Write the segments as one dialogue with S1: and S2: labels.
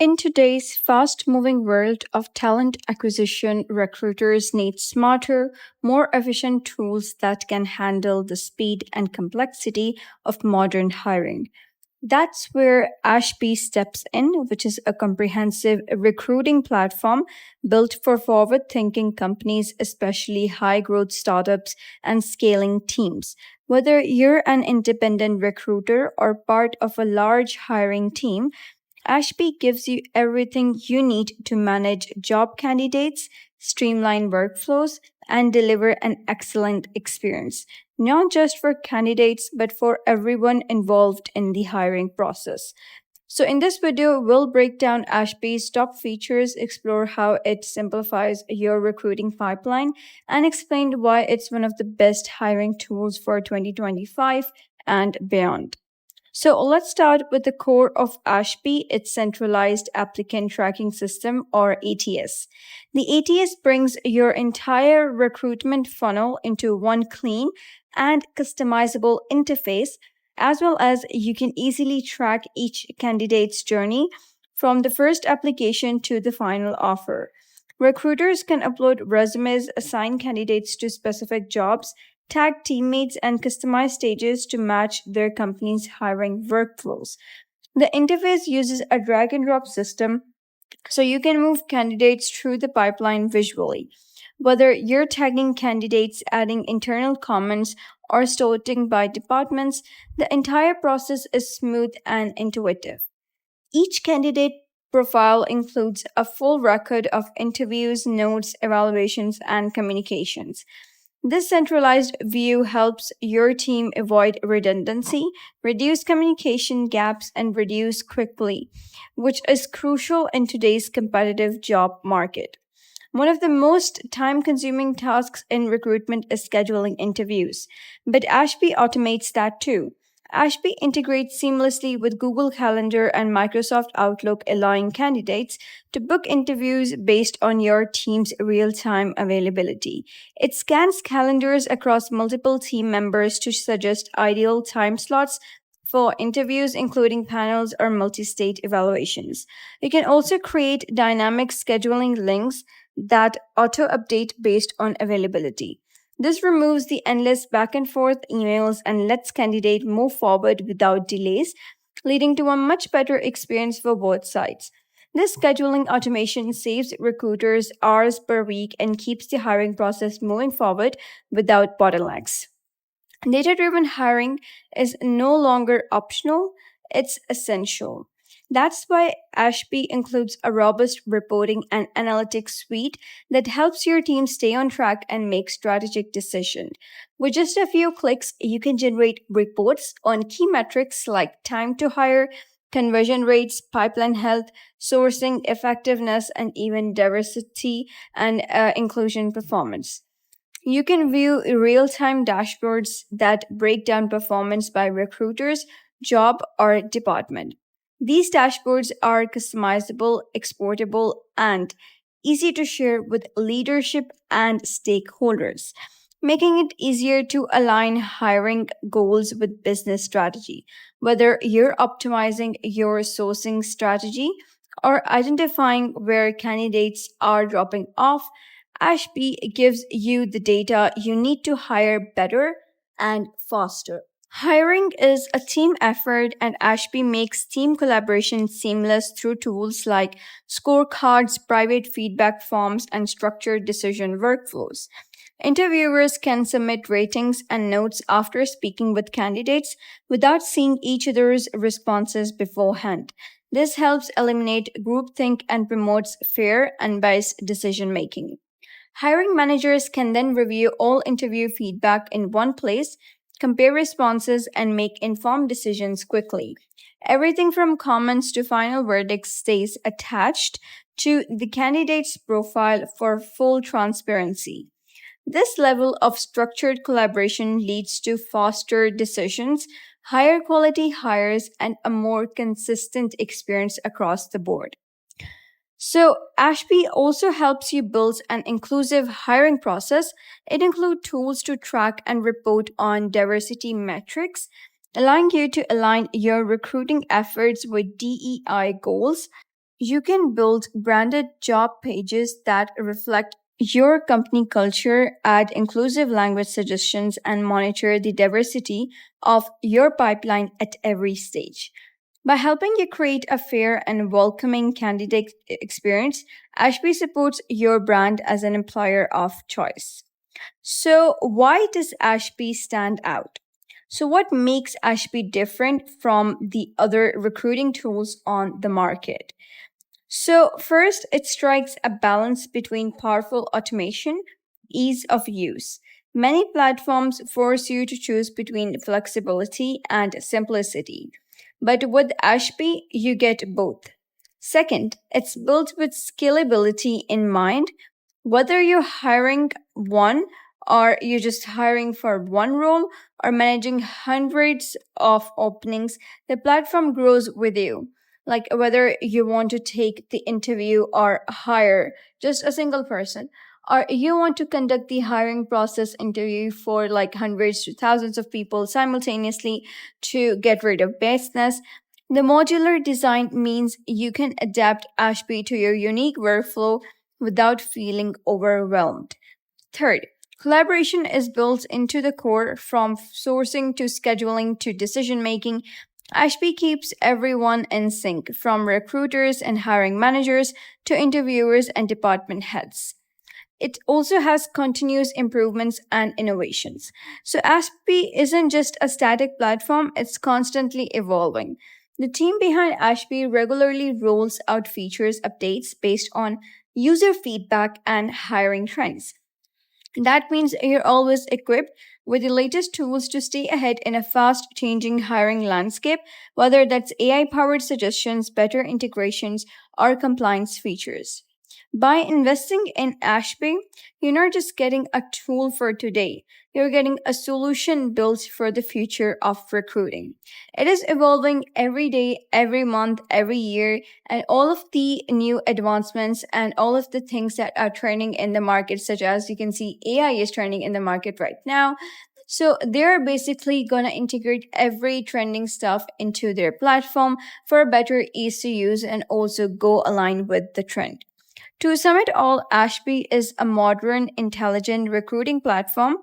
S1: In today's fast moving world of talent acquisition, recruiters need smarter, more efficient tools that can handle the speed and complexity of modern hiring. That's where Ashby steps in, which is a comprehensive recruiting platform built for forward thinking companies, especially high growth startups and scaling teams. Whether you're an independent recruiter or part of a large hiring team, Ashby gives you everything you need to manage job candidates, streamline workflows, and deliver an excellent experience, not just for candidates, but for everyone involved in the hiring process. So, in this video, we'll break down Ashby's top features, explore how it simplifies your recruiting pipeline, and explain why it's one of the best hiring tools for 2025 and beyond. So let's start with the core of Ashby, its centralized applicant tracking system or ATS. The ATS brings your entire recruitment funnel into one clean and customizable interface, as well as you can easily track each candidate's journey from the first application to the final offer. Recruiters can upload resumes, assign candidates to specific jobs, tag teammates, and customize stages to match their company's hiring workflows. The interface uses a drag and drop system so you can move candidates through the pipeline visually. Whether you're tagging candidates, adding internal comments, or sorting by departments, the entire process is smooth and intuitive. Each candidate profile includes a full record of interviews, notes, evaluations, and communications. This centralized view helps your team avoid redundancy, reduce communication gaps, and reduce quickly, which is crucial in today's competitive job market. One of the most time consuming tasks in recruitment is scheduling interviews, but Ashby automates that too. Ashby integrates seamlessly with Google Calendar and Microsoft Outlook, allowing candidates to book interviews based on your team's real time availability. It scans calendars across multiple team members to suggest ideal time slots for interviews, including panels or multi state evaluations. You can also create dynamic scheduling links that auto update based on availability. This removes the endless back and forth emails and lets candidate move forward without delays, leading to a much better experience for both sides. This scheduling automation saves recruiters hours per week and keeps the hiring process moving forward without bottlenecks. Data driven hiring is no longer optional, it's essential. That's why Ashby includes a robust reporting and analytics suite that helps your team stay on track and make strategic decisions. With just a few clicks, you can generate reports on key metrics like time to hire, conversion rates, pipeline health, sourcing effectiveness, and even diversity and inclusion performance. You can view real time dashboards that break down performance by recruiters, job, or department. These dashboards are customizable, exportable, and easy to share with leadership and stakeholders, making it easier to align hiring goals with business strategy. Whether you're optimizing your sourcing strategy or identifying where candidates are dropping off, Ashby gives you the data you need to hire better and faster. Hiring is a team effort, and Ashby makes team collaboration seamless through tools like scorecards, private feedback forms, and structured decision workflows. Interviewers can submit ratings and notes after speaking with candidates without seeing each other's responses beforehand. This helps eliminate groupthink and promotes fair, unbiased decision making. Hiring managers can then review all interview feedback in one place, compare responses, and make informed decisions quickly. Everything from comments to final verdicts stays attached to the candidate's profile for full transparency. This level of structured collaboration leads to faster decisions, higher quality hires, and a more consistent experience across the board. So, Ashby also helps you build an inclusive hiring process. It includes tools to track and report on diversity metrics, allowing you to align your recruiting efforts with DEI goals. You can build branded job pages that reflect your company culture, add inclusive language suggestions, and monitor the diversity of your pipeline at every stage. By helping you create a fair and welcoming candidate experience, Ashby supports your brand as an employer of choice. So, why does Ashby stand out? So, what makes Ashby different from the other recruiting tools on the market? So, first, it strikes a balance between powerful automation, ease of use. Many platforms force you to choose between flexibility and simplicity. But with Ashby, you get both. Second, it's built with scalability in mind. Whether you're hiring one or you're just hiring for one role or managing hundreds of openings, the platform grows with you. Like whether you want to take the interview or hire just a single person, or you want to conduct the hiring process interview for like hundreds to thousands of people simultaneously to get rid of business. The modular design means you can adapt Ashby to your unique workflow without feeling overwhelmed. Third, collaboration is built into the core from sourcing to scheduling to decision making. Ashby keeps everyone in sync, from recruiters and hiring managers to interviewers and department heads. It also has continuous improvements and innovations. So Ashby isn't just a static platform, it's constantly evolving. The team behind Ashby regularly rolls out features updates based on user feedback and hiring trends. That means you're always equipped with the latest tools to stay ahead in a fast changing hiring landscape, whether that's AI powered suggestions, better integrations, or compliance features. By investing in Ashby, you're not just getting a tool for today, you're getting a solution built for the future of recruiting. It is evolving every day, every month, every year, and all of the new advancements and all of the things that are trending in the market, such as you can see AI is trending in the market right now. So they're basically going to integrate every trending stuff into their platform for a better ease to use and also go align with the trend. To sum it all, Ashby is a modern, intelligent recruiting platform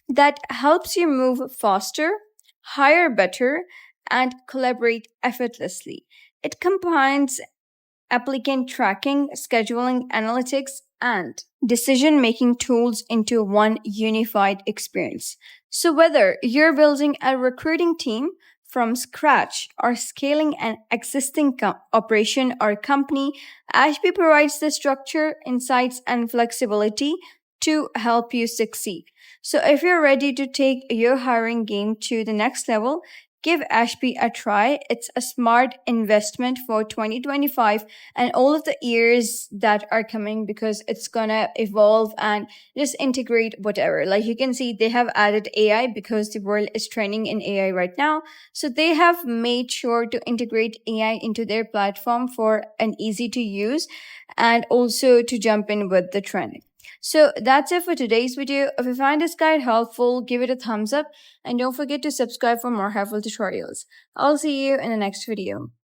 S1: that helps you move faster, hire better, and collaborate effortlessly. It combines applicant tracking, scheduling, analytics, and decision making tools into one unified experience. So, whether you're building a recruiting team from scratch or scaling an existing operation or company, Ashby provides the structure, insights, and flexibility to help you succeed. So, if you're ready to take your hiring game to the next level, give Ashby a try. It's a smart investment for 2025 and all of the years that are coming because it's gonna evolve and just integrate whatever. Like you can see, they have added AI because the world is trending in AI right now. So they have made sure to integrate AI into their platform for an easy to use and also to jump in with the trend. So that's it for today's video. If you find this guide helpful, give it a thumbs up and don't forget to subscribe for more helpful tutorials. I'll see you in the next video.